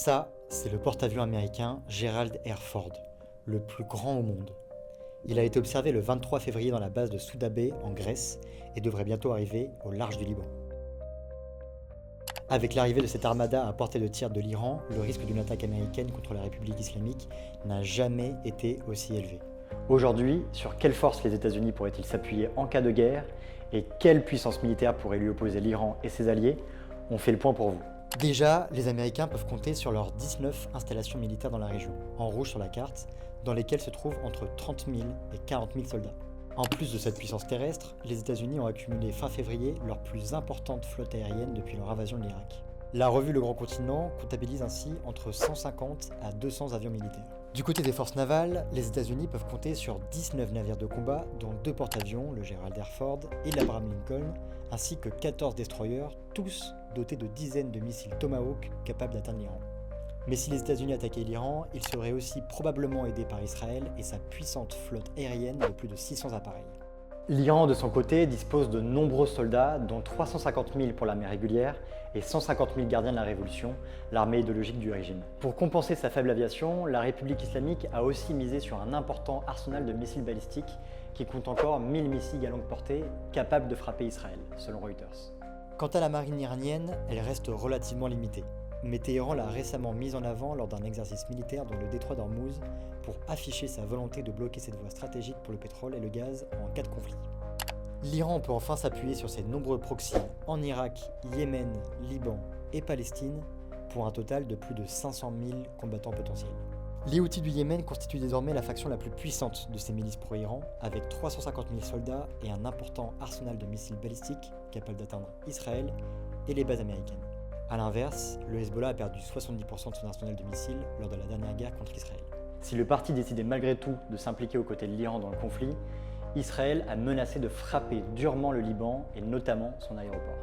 Ça, c'est le porte-avions américain Gerald R. Ford, le plus grand au monde. Il a été observé le 23 février dans la base de Souda Bay en Grèce et devrait bientôt arriver au large du Liban. Avec l'arrivée de cette armada à portée de tir de l'Iran, le risque d'une attaque américaine contre la République islamique n'a jamais été aussi élevé. Aujourd'hui, sur quelle force les États-Unis pourraient-ils s'appuyer en cas de guerre et quelle puissance militaire pourrait lui opposer l'Iran et ses alliés? On fait le point pour vous. Déjà, les Américains peuvent compter sur leurs 19 installations militaires dans la région, en rouge sur la carte, dans lesquelles se trouvent entre 30 000 et 40 000 soldats. En plus de cette puissance terrestre, les États-Unis ont accumulé fin février leur plus importante flotte aérienne depuis leur invasion de l'Irak. La revue Le Grand Continent comptabilise ainsi entre 150 à 200 avions militaires. Du côté des forces navales, les États-Unis peuvent compter sur 19 navires de combat, dont 2 porte-avions, le Gerald R. Ford et l'Abraham Lincoln, ainsi que 14 destroyers, tous dotés de dizaines de missiles Tomahawk capables d'atteindre l'Iran. Mais si les États-Unis attaquaient l'Iran, ils seraient aussi probablement aidés par Israël et sa puissante flotte aérienne de plus de 600 appareils. L'Iran, de son côté, dispose de nombreux soldats, dont 350 000 pour l'armée régulière et 150 000 gardiens de la Révolution, l'armée idéologique du régime. Pour compenser sa faible aviation, la République islamique a aussi misé sur un important arsenal de missiles balistiques qui compte encore 1000 missiles à longue portée capables de frapper Israël, selon Reuters. Quant à la marine iranienne, elle reste relativement limitée. Mais Téhéran l'a récemment mise en avant lors d'un exercice militaire dans le détroit d'Ormuz pour afficher sa volonté de bloquer cette voie stratégique pour le pétrole et le gaz en cas de conflit. L'Iran peut enfin s'appuyer sur ses nombreux proxys en Irak, Yémen, Liban et Palestine pour un total de plus de 500 000 combattants potentiels. Les Houthis du Yémen constituent désormais la faction la plus puissante de ces milices pro-Iran, avec 350 000 soldats et un important arsenal de missiles balistiques capables d'atteindre Israël et les bases américaines. A l'inverse, le Hezbollah a perdu 70% de son arsenal de missiles lors de la dernière guerre contre Israël. Si le parti décidait malgré tout de s'impliquer aux côtés de l'Iran dans le conflit, Israël a menacé de frapper durement le Liban et notamment son aéroport.